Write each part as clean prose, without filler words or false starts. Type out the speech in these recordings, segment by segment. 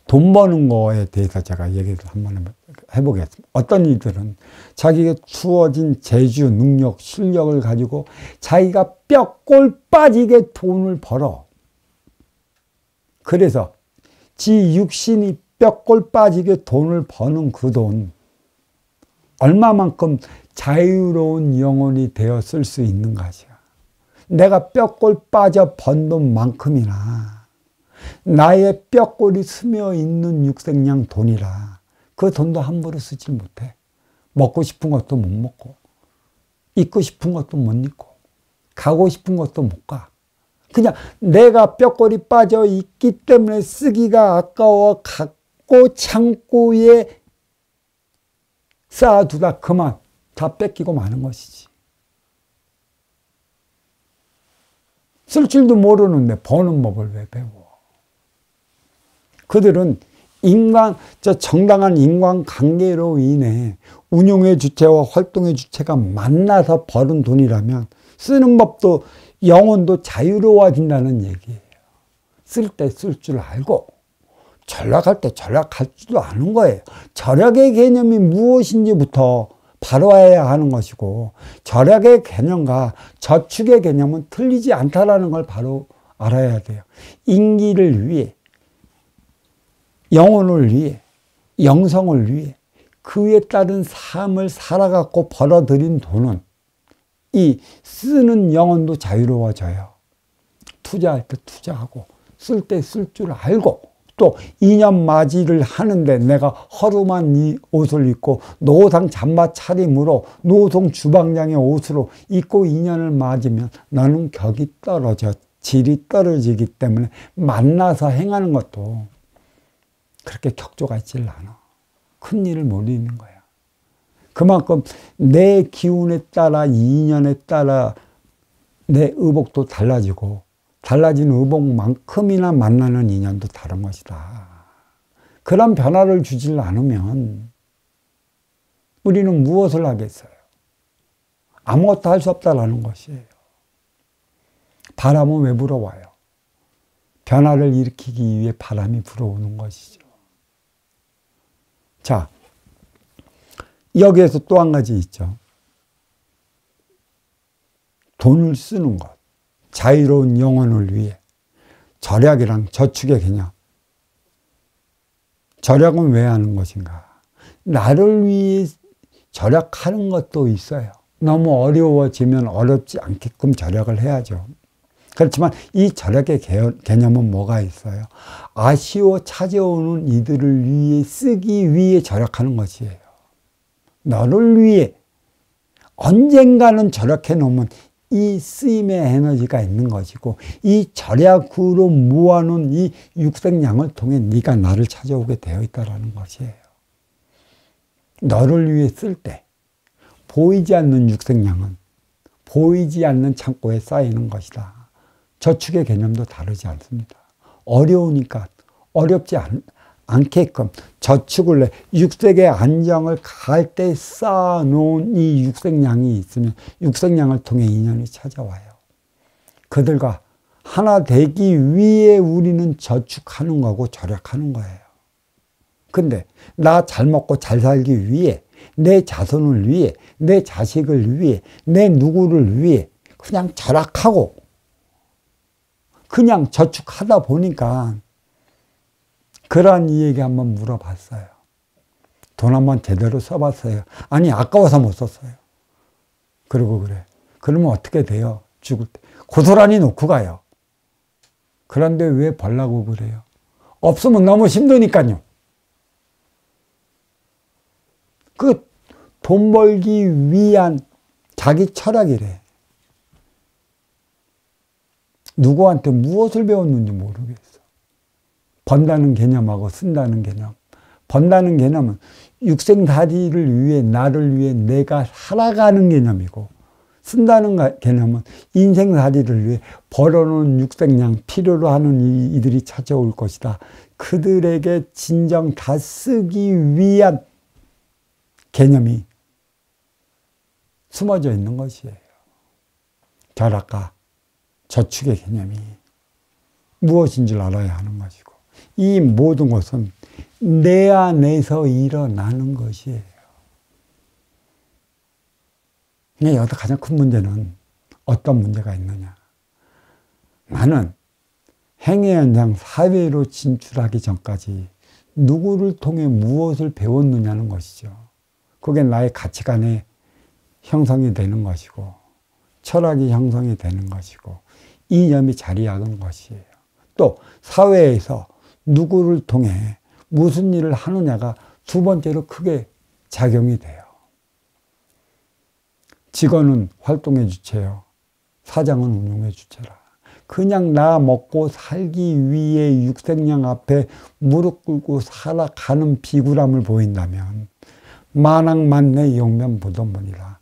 돈 버는 거에 대해서 제가 얘기를 한번 해보겠습니다. 어떤 이들은 자기에게 주어진 재주, 능력, 실력을 가지고 자기가 뼈골 빠지게 돈을 벌어. 그래서 지 육신이 뼈골 빠지게 돈을 버는 그 돈, 얼마만큼 자유로운 영혼이 되어 쓸 수 있는가지요. 내가 뼈골 빠져 번 돈만큼이나 나의 뼈골이 스며 있는 육생양 돈이라 그 돈도 함부로 쓰지 못해. 먹고 싶은 것도 못 먹고, 입고 싶은 것도 못 입고, 가고 싶은 것도 못 가. 그냥 내가 뼈골이 빠져 있기 때문에 쓰기가 아까워 갖고 창고에 쌓아두다 그만 다 뺏기고 마는 것이지. 쓸 줄도 모르는데 버는 법을 왜 배워? 그들은 정당한 인간관계로 인해 운용의 주체와 활동의 주체가 만나서 버는 돈이라면 쓰는 법도 영혼도 자유로워진다는 얘기예요. 쓸 때 쓸 줄 알고 절약할 때 절약할 줄도 아는 거예요. 절약의 개념이 무엇인지부터 바로 해야 하는 것이고 절약의 개념과 저축의 개념은 틀리지 않다라는 걸 바로 알아야 돼요. 인기를 위해, 영혼을 위해, 영성을 위해 그에 따른 삶을 살아갖고 벌어들인 돈은 이 쓰는 영혼도 자유로워져요. 투자할 때 투자하고 쓸 때 쓸 줄 알고 또 인연 맞이를 하는데 내가 허름한 이 옷을 입고 노상 잠바 차림으로 노송 주방장의 옷으로 입고 인연을 맞으면 너는 격이 떨어져 질이 떨어지기 때문에 만나서 행하는 것도 그렇게 격조가 있질 않아. 큰 일을 못 이루는 거야. 그만큼 내 기운에 따라 인연에 따라 내 의복도 달라지고 달라진 의복만큼이나 만나는 인연도 다른 것이다. 그런 변화를 주질 않으면 우리는 무엇을 하겠어요? 아무것도 할 수 없다라는 것이에요. 바람은 왜 불어와요? 변화를 일으키기 위해 바람이 불어오는 것이죠. 자, 여기에서 또 한 가지 있죠. 돈을 쓰는 것. 자유로운 영혼을 위해. 절약이랑 저축의 개념. 절약은 왜 하는 것인가? 나를 위해 절약하는 것도 있어요. 너무 어려워지면 어렵지 않게끔 절약을 해야죠. 그렇지만 이 절약의 개념은 뭐가 있어요? 아쉬워 찾아오는 이들을 위해 쓰기 위해 절약하는 것이에요. 너를 위해 언젠가는 절약해 놓으면 이 쓰임의 에너지가 있는 것이고 이 절약으로 모아놓은 이 육생량을 통해 네가 나를 찾아오게 되어 있다는 것이에요. 너를 위해 쓸 때 보이지 않는 육생량은 보이지 않는 창고에 쌓이는 것이다. 저축의 개념도 다르지 않습니다. 어려우니까 어렵지 않게끔 저축을 해 육색의 안정을 갈 때 쌓아놓은 이 육색량이 있으면 육색량을 통해 인연이 찾아와요. 그들과 하나 되기 위해 우리는 저축하는 거고 절약하는 거예요. 근데 나 잘 먹고 잘 살기 위해 내 자손을 위해 내 자식을 위해 내 누구를 위해 그냥 절약하고 그냥 저축하다 보니까 그러한 이에게 한번 물어봤어요. 돈 한번 제대로 써봤어요. 아니 아까워서 못 썼어요. 그러고 그래. 그러면 어떻게 돼요? 죽을 때. 고스란히 놓고 가요. 그런데 왜 벌라고 그래요? 없으면 너무 힘드니까요. 그 돈 벌기 위한 자기 철학이래. 누구한테 무엇을 배웠는지 모르겠어. 번다는 개념하고 쓴다는 개념. 번다는 개념은 육생다리를 위해 나를 위해 내가 살아가는 개념이고 쓴다는 개념은 인생다리를 위해 벌어놓은 육생량 필요로 하는 이들이 찾아올 것이다. 그들에게 진정 다 쓰기 위한 개념이 숨어져 있는 것이에요. 절약과 저축의 개념이 무엇인 줄 알아야 하는 것이고 이 모든 것은 내 안에서 일어나는 것이에요. 여기서 가장 큰 문제는 어떤 문제가 있느냐. 나는 행위 현장 사회로 진출하기 전까지 누구를 통해 무엇을 배웠느냐는 것이죠. 그게 나의 가치관의 형성이 되는 것이고 철학이 형성이 되는 것이고 이념이 자리하는 것이에요. 또 사회에서 누구를 통해 무슨 일을 하느냐가 두 번째로 크게 작용이 돼요. 직원은 활동의 주체요. 사장은 운용의 주체라. 그냥 나 먹고 살기 위해 육생량 앞에 무릎 꿇고 살아가는 비굴함을 보인다면 만악만내 용변부동문이라.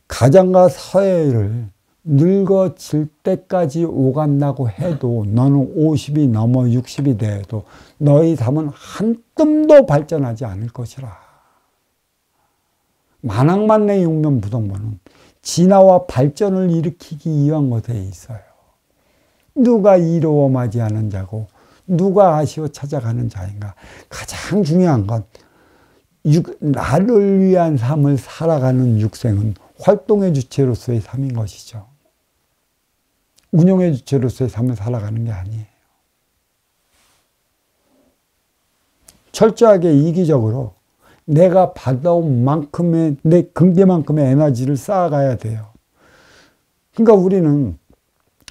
가정과 사회를 늙어질 때까지 오간다고 해도 너는 50이 넘어 60이 돼도 너희 삶은 한 뜸도 발전하지 않을 것이라. 만악만내 용변부동문은 진화와 발전을 일으키기 위한 것에 있어요. 누가 이로워 맞이하는 자고 누가 아쉬워 찾아가는 자인가. 가장 중요한 건 나를 위한 삶을 살아가는 육생은 활동의 주체로서의 삶인 것이죠. 운용의 주체로서의 삶을 살아가는 게 아니에요. 철저하게 이기적으로 내가 받아온 만큼의 내 금괴만큼의 에너지를 쌓아가야 돼요. 그러니까 우리는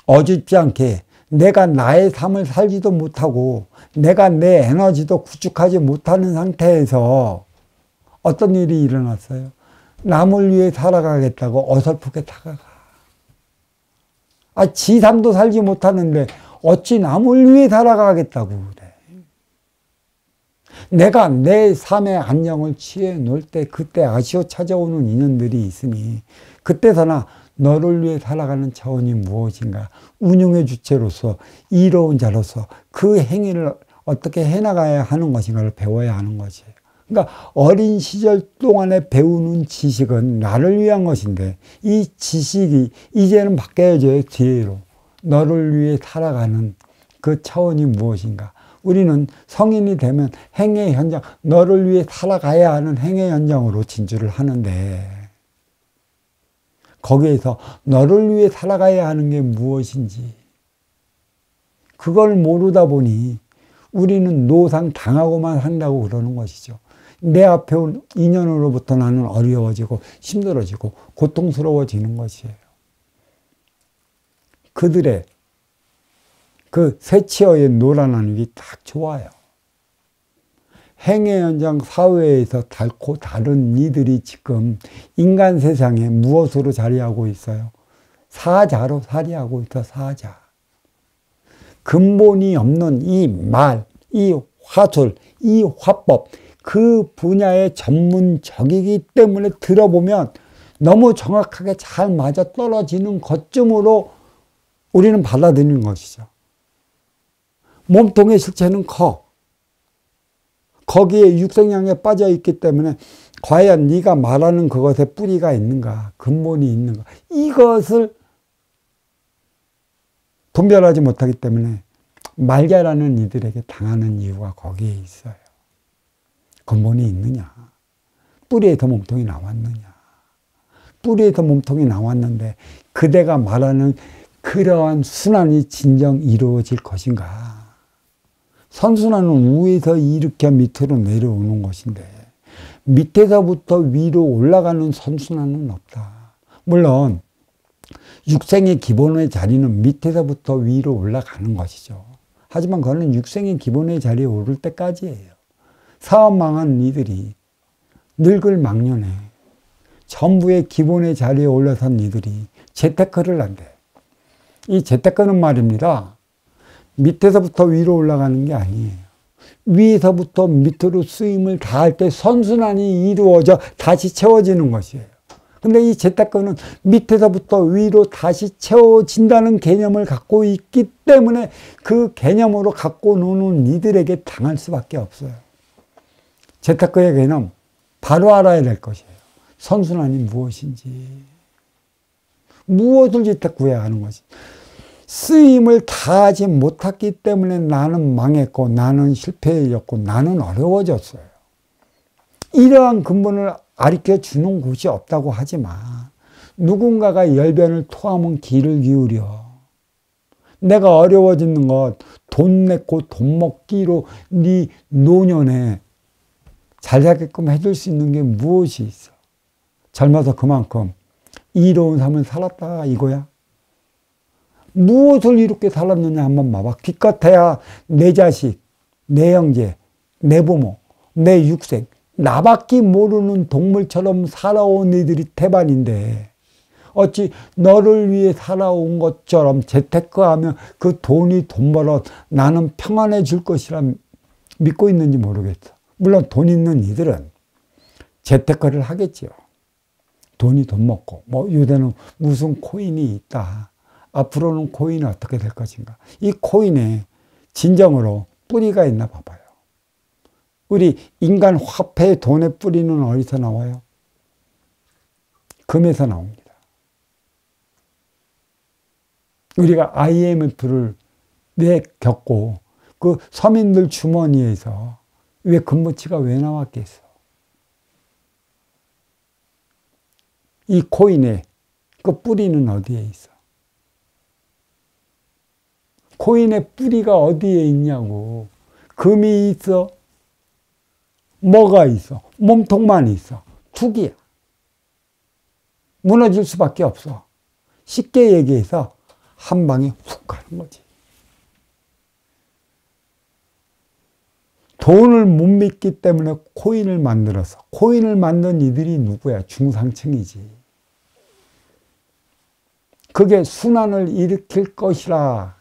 어줍지 않게 내가 나의 삶을 살지도 못하고 내가 내 에너지도 구축하지 못하는 상태에서 어떤 일이 일어났어요? 남을 위해 살아가겠다고 어설프게 다가가. 지 삶도 살지 못하는데 어찌 남을 위해 살아가겠다고 그래. 내가 내 삶의 안녕을 취해 놓을 때 그때 아쉬워 찾아오는 인연들이 있으니 그때서나 너를 위해 살아가는 차원이 무엇인가. 운용의 주체로서 이로운 자로서 그 행위를 어떻게 해나가야 하는 것인가를 배워야 하는 것이에요. 그러니까 어린 시절 동안에 배우는 지식은 나를 위한 것인데 이 지식이 이제는 바뀌어져요. 뒤로 너를 위해 살아가는 그 차원이 무엇인가. 우리는 성인이 되면 행의 현장, 너를 위해 살아가야 하는 행의 현장으로 진출을 하는데 거기에서 너를 위해 살아가야 하는 게 무엇인지 그걸 모르다 보니 우리는 노상 당하고만 산다고 그러는 것이죠. 내 앞에 온 인연으로부터 나는 어려워지고 힘들어지고 고통스러워지는 것이에요. 그들의 그 새치어의 노란하늘이 딱 좋아요. 행의 현장 사회에서 닳고 다른 이들이 지금 인간 세상에 무엇으로 자리하고 있어요? 사자로 자리하고 있어. 사자. 근본이 없는 이 말, 이 화술, 이 화법 그 분야의 전문적이기 때문에 들어보면 너무 정확하게 잘 맞아 떨어지는 것쯤으로 우리는 받아들이는 것이죠. 몸통의 실체는 커. 거기에 육생양에 빠져 있기 때문에 과연 네가 말하는 그것에 뿌리가 있는가, 근본이 있는가, 이것을 분별하지 못하기 때문에 말잘하는 이들에게 당하는 이유가 거기에 있어요. 근본이 있느냐, 뿌리에서 몸통이 나왔느냐. 뿌리에서 몸통이 나왔는데 그대가 말하는 그러한 순환이 진정 이루어질 것인가. 선순환은 위에서 일으켜 밑으로 내려오는 것인데 밑에서부터 위로 올라가는 선순환은 없다. 물론 육생의 기본의 자리는 밑에서부터 위로 올라가는 것이죠. 하지만 그거는 육생의 기본의 자리에 오를 때까지예요. 사업 망한 이들이 늙을 망년에 전부의 기본의 자리에 올라선 이들이 재테크를 한대. 이 재테크는 말입니다. 밑에서부터 위로 올라가는 게 아니에요. 위에서부터 밑으로 쓰임을 다할 때 선순환이 이루어져 다시 채워지는 것이에요. 근데 이 재테크는 밑에서부터 위로 다시 채워진다는 개념을 갖고 있기 때문에 그 개념으로 갖고 노는 이들에게 당할 수밖에 없어요. 재테크의 개념 바로 알아야 될 것이에요. 선순환이 무엇인지, 무엇을 재테크해야 하는 것인지. 쓰임을 다하지 못했기 때문에 나는 망했고 나는 실패했고 나는 어려워졌어요. 이러한 근본을 가르쳐 주는 곳이 없다고 하지만 누군가가 열변을 토하면 귀를 기울여. 내가 어려워지는 것 돈 냈고 돈 먹기로 네 노년에 잘 살게끔 해줄 수 있는 게 무엇이 있어? 젊어서 그만큼 이로운 삶을 살았다 이거야. 무엇을 이렇게 살았느냐 한번 봐봐. 기껏해야 내 자식, 내 형제, 내 부모, 내 육생, 나밖에 모르는 동물처럼 살아온 애들이 태반인데 어찌 너를 위해 살아온 것처럼 재테크하면 그 돈이 돈 벌어 나는 평안해질 것이라 믿고 있는지 모르겠어. 물론 돈 있는 이들은 재테크를 하겠지요. 돈이 돈 먹고 뭐 요새는 무슨 코인이 있다. 앞으로는 코인이 어떻게 될 것인가. 이 코인에 진정으로 뿌리가 있나 봐봐요. 우리 인간 화폐의 돈의 뿌리는 어디서 나와요? 금에서 나옵니다. 우리가 IMF를 왜 겪고 그 서민들 주머니에서 왜 금모치가 왜 나왔겠어? 이 코인의 그 뿌리는 어디에 있어? 코인의 뿌리가 어디에 있냐고. 금이 있어? 뭐가 있어? 몸통만 있어. 투기야. 무너질 수밖에 없어. 쉽게 얘기해서 한 방에 훅 가는 거지. 돈을 못 믿기 때문에 코인을 만들어서 코인을 만든 이들이 누구야? 중상층이지. 그게 순환을 일으킬 것이라.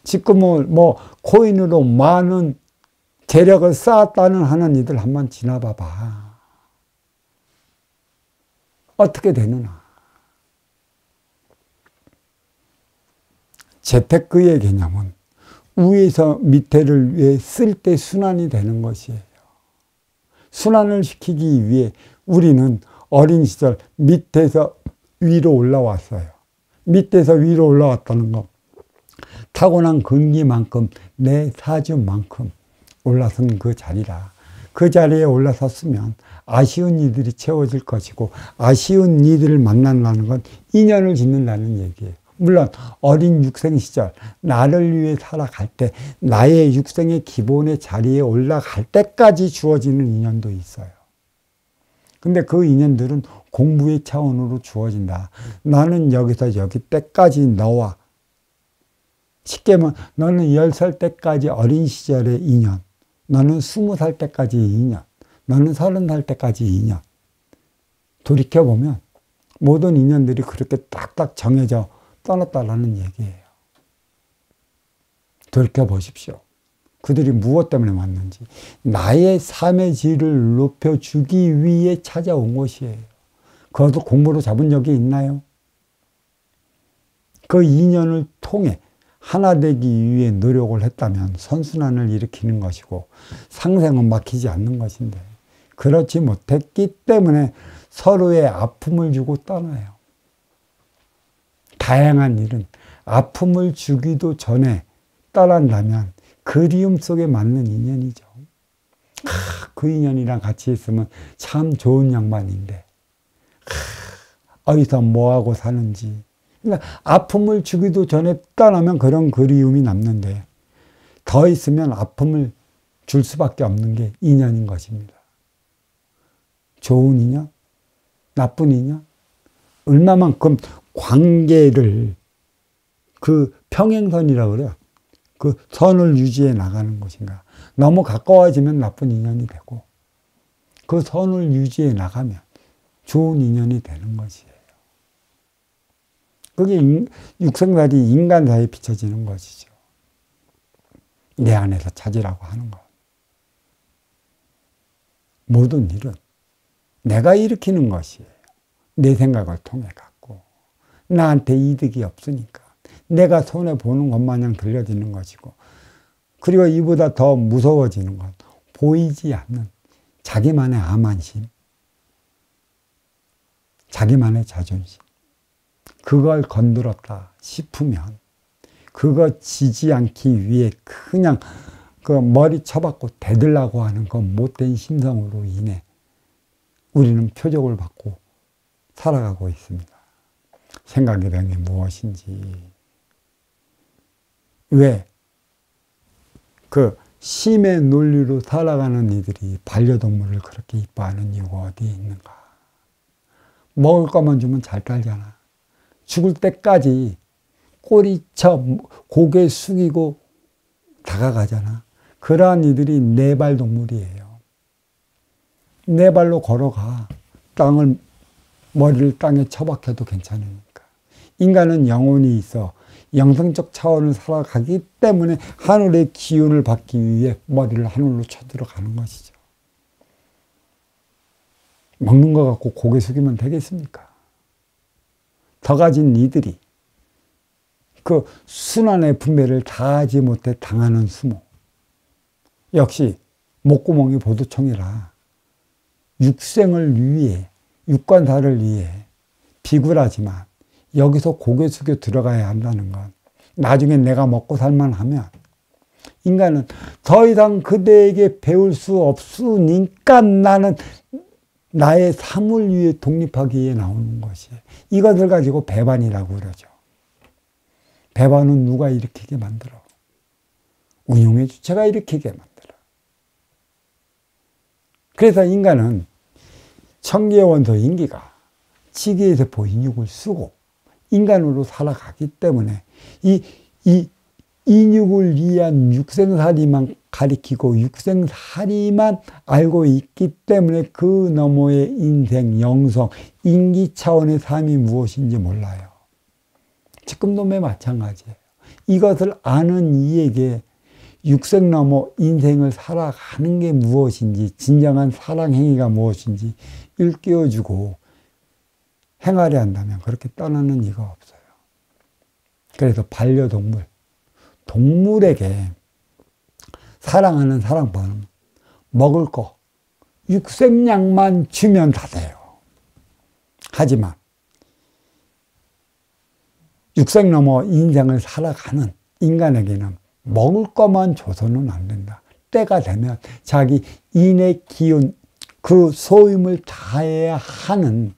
지금은 뭐 코인으로 많은 재력을 쌓았다는 하는 이들 한번 지나봐봐. 어떻게 되느냐. 재테크의 개념은 위에서 밑에를 위해 쓸 때 순환이 되는 것이에요. 순환을 시키기 위해 우리는 어린 시절 밑에서 위로 올라왔어요. 밑에서 위로 올라왔다는 것. 타고난 근기만큼 내 사주만큼 올라선 그 자리라. 그 자리에 올라섰으면 아쉬운 이들이 채워질 것이고 아쉬운 이들을 만난다는 건 인연을 짓는다는 얘기예요. 물론 어린 육생 시절 나를 위해 살아갈 때 나의 육생의 기본의 자리에 올라갈 때까지 주어지는 인연도 있어요. 근데 그 인연들은 공부의 차원으로 주어진다. 나는 여기서 여기 때까지 너와 쉽게 말하면 너는 10살 때까지 어린 시절의 인연, 너는 20살 때까지 인연, 너는 30살 때까지 인연. 돌이켜보면 모든 인연들이 그렇게 딱딱 정해져 떠났다라는 얘기예요. 돌이켜보십시오. 그들이 무엇 때문에 왔는지. 나의 삶의 질을 높여주기 위해 찾아온 것이에요. 그것도 공부로 잡은 적이 있나요? 그 인연을 통해 하나 되기 위해 노력을 했다면 선순환을 일으키는 것이고 상생은 막히지 않는 것인데 그렇지 못했기 때문에 서로의 아픔을 주고 떠나요. 다양한 일은 아픔을 주기도 전에 떠난다면 그리움 속에 맞는 인연이죠. 그 인연이랑 같이 있으면 참 좋은 양반인데 어디서 뭐하고 사는지. 그러니까 아픔을 주기도 전에 떠나면 그런 그리움이 남는데 더 있으면 아픔을 줄 수밖에 없는 게 인연인 것입니다. 좋은 인연? 나쁜 인연? 얼마만큼 관계를 그 평행선이라고 그래요. 그 선을 유지해 나가는 것인가. 너무 가까워지면 나쁜 인연이 되고 그 선을 유지해 나가면 좋은 인연이 되는 것이에요. 그게 육생살이 인간사에 비춰지는 것이죠. 내 안에서 찾으라고 하는 것. 모든 일은 내가 일으키는 것이에요. 내 생각을 통해 갖고 나한테 이득이 없으니까 내가 손해보는 것 마냥 들려지는 것이고 그리고 이보다 더 무서워지는 건 보이지 않는 자기만의 암환심, 자기만의 자존심 그걸 건드렸다 싶으면 그거 지지 않기 위해 그냥 그 머리 쳐박고 대들라고 하는 그 못된 심성으로 인해 우리는 표적을 받고 살아가고 있습니다. 생각의 병이 무엇인지, 왜 그 심의 논리로 살아가는 이들이 반려동물을 그렇게 이뻐하는 이유가 어디에 있는가? 먹을 것만 주면 잘 살잖아. 죽을 때까지 꼬리쳐 고개 숙이고 다가가잖아. 그러한 이들이 네 발 동물이에요. 네 발로 걸어가. 머리를 땅에 처박혀도 괜찮으니까. 인간은 영혼이 있어 영성적 차원을 살아가기 때문에 하늘의 기운을 받기 위해 머리를 하늘로 쳐들어가는 것이죠. 먹는 거 갖고 고개 숙이면 되겠습니까? 더 가진 이들이 그 순환의 분배를 다하지 못해 당하는 수모. 역시 목구멍이 보두청이라 육생을 위해, 육관사를 위해 비굴하지만 여기서 고개 숙여 들어가야 한다는 건 나중에 내가 먹고 살만하면 인간은 더 이상 그대에게 배울 수 없으니까 나는 나의 삶을 위해 독립하기 위해 나오는 것이에요. 이것을 가지고 배반이라고 그러죠. 배반은 누가 일으키게 만들어? 운용의 주체가 일으키게 만들어. 그래서 인간은 천기의 원소 인기가 치기에세포 인육을 쓰고 인간으로 살아가기 때문에 이 인육을 위한 육생살이만 가리키고 육생살이만 알고 있기 때문에 그 너머의 인생, 영성, 인기 차원의 삶이 무엇인지 몰라요. 지금도 매 마찬가지예요. 이것을 아는 이에게 육생 넘어 인생을 살아가는 게 무엇인지, 진정한 사랑 행위가 무엇인지 일깨워주고 행하려 한다면 그렇게 떠나는 이가 없어요. 그래서 반려동물, 동물에게 사랑하는 사랑법은 먹을 거, 육생량만 주면 다 돼요. 하지만 육생 넘어 인생을 살아가는 인간에게는 먹을 것만 줘서는 안 된다. 때가 되면 자기 인의 기운, 그 소임을 다해야 하는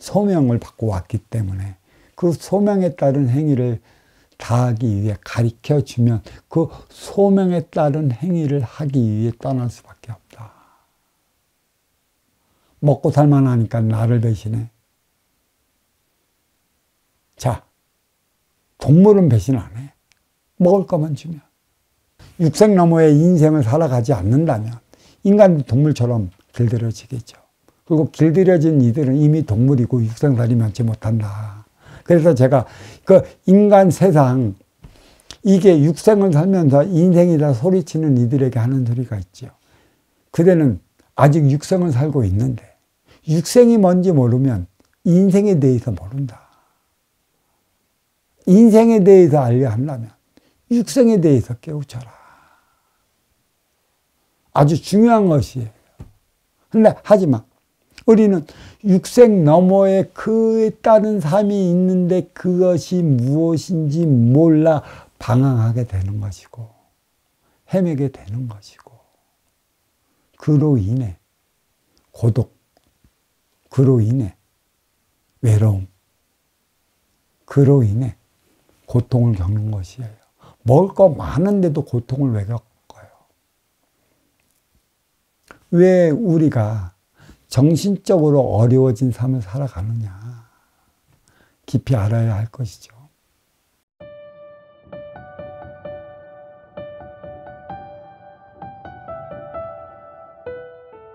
소명을 받고 왔기 때문에 그 소명에 따른 행위를 다하기 위해 가르쳐주면 그 소명에 따른 행위를 하기 위해 떠날 수밖에 없다. 먹고 살만하니까 나를 배신해. 자, 동물은 배신 안 해. 먹을 것만 주면. 육생 너머의 인생을 살아가지 않는다면 인간도 동물처럼 길들여지겠죠. 그리고 길들여진 이들은 이미 동물이고 육생살이 면치 못한다. 그래서 제가 그 인간 세상, 이게 육생을 살면서 인생이다 소리치는 이들에게 하는 소리가 있죠. 그대는 아직 육생을 살고 있는데 육생이 뭔지 모르면 인생에 대해서 모른다. 인생에 대해서 알려 한다면 육생에 대해서 깨우쳐라. 아주 중요한 것이에요. 근데 하지만 우리는 육생 너머에 그에 따른 삶이 있는데 그것이 무엇인지 몰라 방황하게 되는 것이고 헤매게 되는 것이고 그로 인해 고독, 그로 인해 외로움, 그로 인해 고통을 겪는 것이에요. 먹을 거 많은데도 고통을 왜 겪어요? 왜 우리가 정신적으로 어려워진 삶을 살아가느냐. 깊이 알아야 할 것이죠.